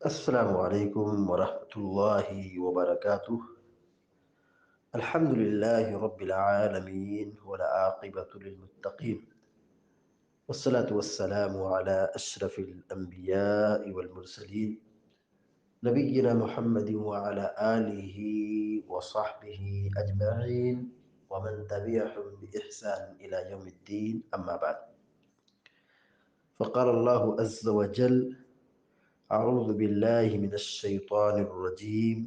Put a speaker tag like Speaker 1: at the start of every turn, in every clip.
Speaker 1: السلام عليكم ورحمة الله وبركاته. الحمد لله رب العالمين والعاقبة للمتقين، والصلاة والسلام على أشرف الأنبياء والمرسلين نبينا محمد وعلى آله وصحبه أجمعين ومن تبعهم بإحسان إلى يوم الدين، أما بعد. فقال الله عز وجل: أعوذ بالله من الشيطان الرجيم: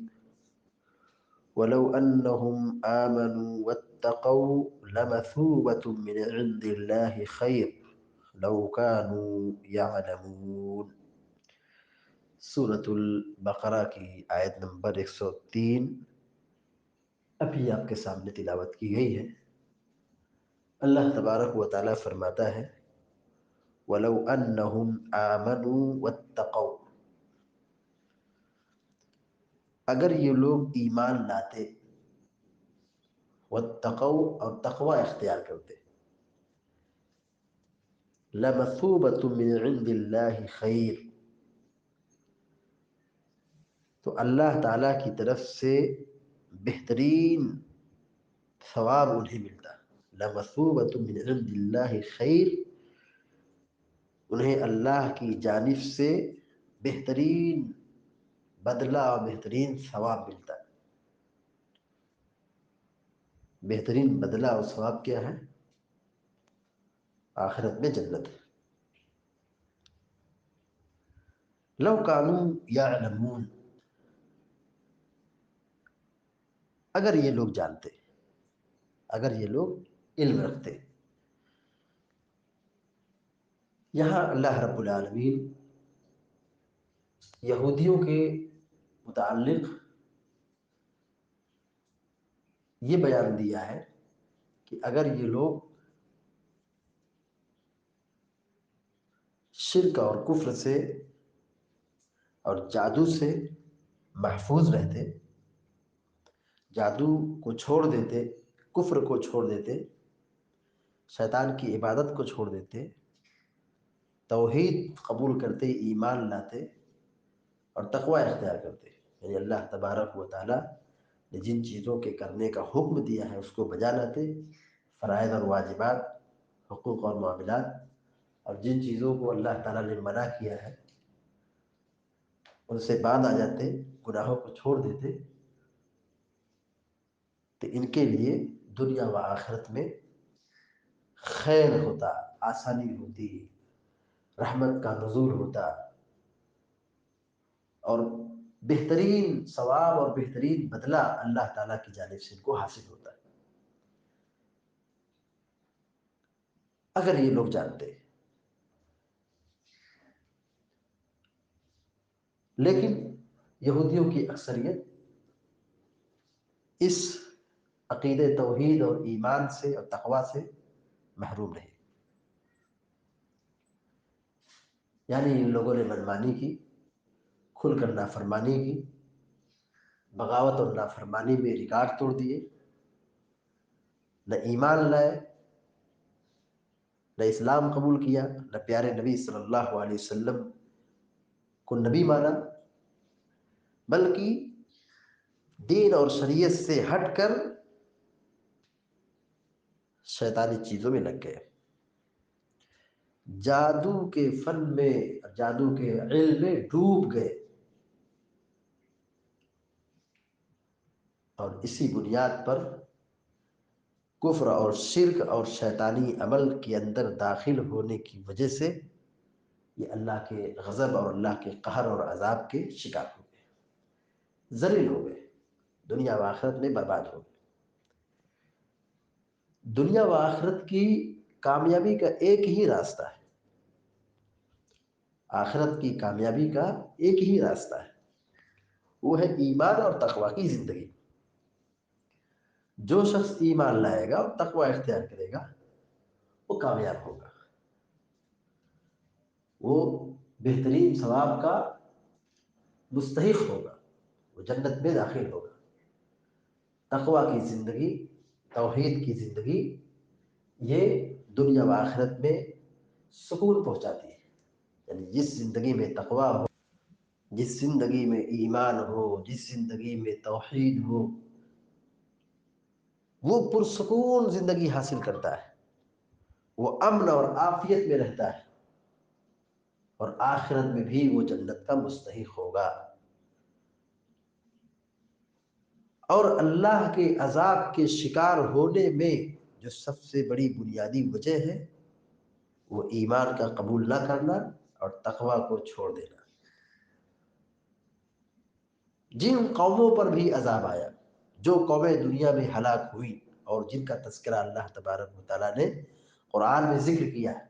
Speaker 1: ولو أنهم آمنوا واتقوا لمثوبة من عند الله خير لو كانوا يعلمون. سورة البقرہ کی آیت نمبر 103 ابھی آپ کے سامنے تلاوت کی گئی ہے۔ اللہ تبارک و تعالیٰ فرماتا ہے: وَلَوْ أَنَّهُمْ آمَنُوا وَاتَّقَوْا، اگر یہ لوگ ایمان لاتے، واتقوا اور تقوی اختیار کرتے، لَمَثُوبَةٌ مِّنْ عِنْدِ اللَّهِ خَيْرٌ، تو اللہ تعالیٰ کی طرف سے بہترین ثواب انہیں ملتا۔ لَمَثُوبَةٌ مِّنْ عِنْدِ اللَّهِ خَيْرٌ، انہیں اللہ کی جانب سے بہترین بدلہ اور بہترین ثواب ملتا ہے۔ بہترین بدلہ اور ثواب کیا ہے؟ آخرت میں جنت ہے۔ لو کانوا یعلمون، اگر یہ لوگ جانتے، اگر یہ لوگ علم رکھتے۔ یہاں اللہ رب العالمین یہودیوں کے متعلق یہ بیان دیا ہے کہ اگر یہ لوگ شرک اور کفر سے اور جادو سے محفوظ رہتے، جادو کو چھوڑ دیتے، کفر کو چھوڑ دیتے، شیطان کی عبادت کو چھوڑ دیتے، توحید قبول کرتے، ایمان لاتے اور تقوی اختیار کرتے، یعنی اللہ تبارک و تعالیٰ نے جن چیزوں کے کرنے کا حکم دیا ہے اس کو بجا لاتے، فرائض اور واجبات، حقوق اور معاملات، اور جن چیزوں کو اللہ تعالیٰ نے منع کیا ہے ان سے بعد آ جاتے، گناہوں کو چھوڑ دیتے، تو ان کے لیے دنیا و آخرت میں خیر ہوتا، آسانی ہوتی، رحمت کا نزول ہوتا، اور بہترین ثواب اور بہترین بدلہ اللہ تعالیٰ کی جانب سے ان کو حاصل ہوتا ہے اگر یہ لوگ جانتے۔ لیکن یہودیوں کی اکثریت اس عقید توحید اور ایمان سے اور تقوی سے محروم رہی، یعنی ان لوگوں نے منمانی کی، کھل کر نافرمانی کی، بغاوت اور نافرمانی میں ریکارڈ توڑ دیے، نہ ایمان لائے، نہ اسلام قبول کیا، نہ پیارے نبی صلی اللہ علیہ وسلم کو نبی مانا، بلکہ دین اور شریعت سے ہٹ کر شیطانی چیزوں میں لگ گئے، جادو کے فن میں، جادو کے علم میں ڈوب گئے، اور اسی بنیاد پر کفر اور شرک اور شیطانی عمل کے اندر داخل ہونے کی وجہ سے یہ اللہ کے غضب اور اللہ کے قہر اور عذاب کے شکار ہو گئے، ذلیل ہو گئے، دنیا و آخرت میں برباد ہو گئے۔ دنیا و آخرت کی کامیابی کا ایک ہی راستہ ہے، آخرت کی کامیابی کا ایک ہی راستہ ہے، وہ ہے ایمان اور تقوی کی زندگی۔ جو شخص ایمان لائے گا اور تقوی اختیار کرے گا وہ کامیاب ہوگا، وہ بہترین ثواب کا مستحق ہوگا، وہ جنت میں داخل ہوگا۔ تقوی کی زندگی، توحید کی زندگی، یہ دنیا و آخرت میں سکون پہنچاتی ہے، یعنی جس زندگی میں تقوی ہو، جس زندگی میں ایمان ہو، جس زندگی میں توحید ہو، وہ پرسکون زندگی حاصل کرتا ہے، وہ امن اور عافیت میں رہتا ہے، اور آخرت میں بھی وہ جنت کا مستحق ہوگا۔ اور اللہ کے عذاب کے شکار ہونے میں جو سب سے بڑی بنیادی وجہ ہے وہ ایمان کا قبول نہ کرنا اور تقوی کو چھوڑ دینا۔ جن قوموں پر بھی عذاب آیا، جو قومیں دنیا میں ہلاک ہوئی اور جن کا تذکرہ اللہ تبارک و تعالیٰ نے قرآن میں ذکر کیا ہے،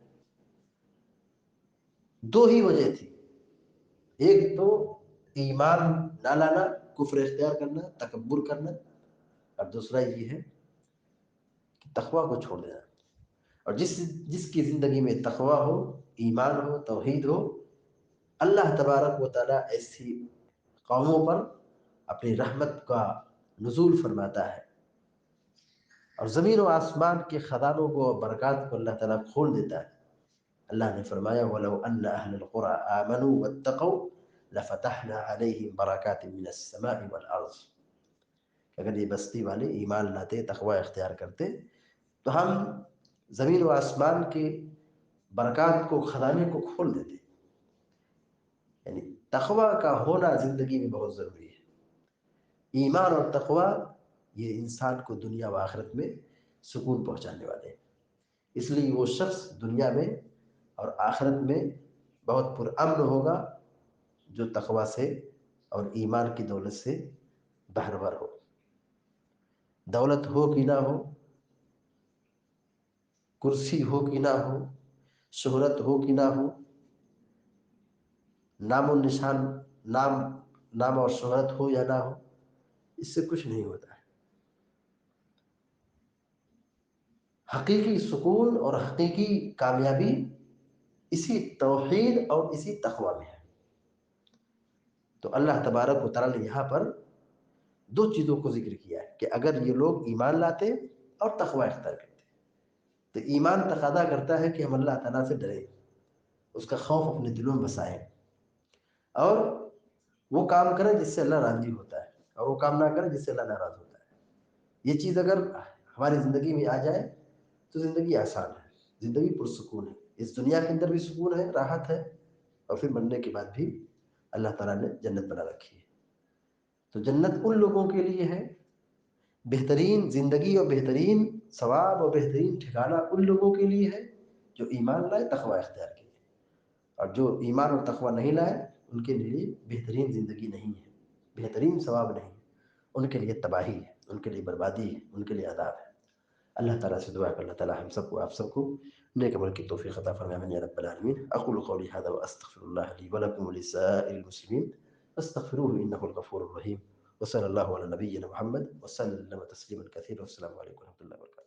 Speaker 1: دو ہی وجہ تھی۔ ایک تو ایمان نہ لانا، کفر اختیار کرنا، تکبر کرنا، اور دوسرا یہ ہے کہ تقوی کو چھوڑ دینا۔ اور جس کی زندگی میں تقوی ہو، ایمان ہو، توحید ہو، اللہ تبارک و تعالیٰ ایسی قوموں پر اپنی رحمت کا نزول فرماتا ہے، اور زمین و آسمان کے خزانوں کو اور برکات کو اللہ تعالیٰ کھول دیتا ہے۔ اللہ نے فرمایا وَلَوْ أَنَّ أَهْلَ الْقُرَىٰ آمَنُوا وَاتَّقَوْا لَفَتَحْنَا عَلَيْهِمْ بَرَكَاتٍ مِّنَ السَّمَاءِ وَالْأَرْضِ۔ اگر یہ بستی والے ایمان لاتے، تقوی اختیار کرتے، تو ہم زمین و آسمان کے برکات کو، خزانے کو کھول دیتے۔ یعنی تقوی کا ہونا زندگی میں بہت ضروری ہے۔ ایمان اور تقوی یہ انسان کو دنیا و آخرت میں سکون پہنچانے والے ہیں۔ اس لیے وہ شخص دنیا میں اور آخرت میں بہت پرامن ہوگا جو تقوی سے اور ایمان کی دولت سے بہرور ہو۔ دولت ہو کہ نہ ہو، کرسی ہو کہ نہ ہو، شہرت ہو کہ نہ ہو، نام و نشان، نام اور شہرت ہو یا نہ ہو، اس سے کچھ نہیں ہوتا ہے۔ حقیقی سکون اور حقیقی کامیابی اسی توحید اور اسی تقوی میں ہے۔ تو اللہ تبارک و تعالیٰ نے یہاں پر دو چیزوں کو ذکر کیا ہے کہ اگر یہ لوگ ایمان لاتے اور تقوی اختیار کرتے، تو ایمان تقاضا کرتا ہے کہ ہم اللہ تعالیٰ سے ڈریں، اس کا خوف اپنے دلوں میں بسائیں، اور وہ کام کریں جس سے اللہ راضی ہوتا ہے، اور وہ کام نہ کریں جس سے اللہ ناراض ہوتا ہے۔ یہ چیز اگر ہماری زندگی میں آ جائے تو زندگی آسان ہے، زندگی پرسکون ہے، اس دنیا کے اندر بھی سکون ہے، راحت ہے، اور پھر مرنے کے بعد بھی اللہ تعالیٰ نے جنت بنا رکھی ہے۔ تو جنت ان لوگوں کے لیے ہے، بہترین زندگی اور بہترین ثواب اور بہترین ٹھکانہ ان لوگوں کے لیے ہے جو ایمان لائے، تقوی اختیار کیے، اور جو ایمان اور تقوی نہیں لائے ان کے لیے بہترین زندگی نہیں ہے، بہترین ثواب نہیں ہے، ان کے لیے تباہی ہے، ان کے لیے بربادی ہے، ان کے لیے عذاب ہے۔ اللہ تعالیٰ سے دعا کہ اللہ تعالیٰ ہم سب کو، آپ سب کو نیک عمل کی توفیق عطا فرمائے، آمین یا رب العالمین۔ اقول قولی ھذا واستغفر اللہ لی ولکم ولسائر المسلمین فاستغفروه انه الغفور الرحیم، وصلی اللہ علی نبینا محمد وسلم تسلیما کثیرا، والسلام علیکم ورحمۃ اللہ وبرکاتہ۔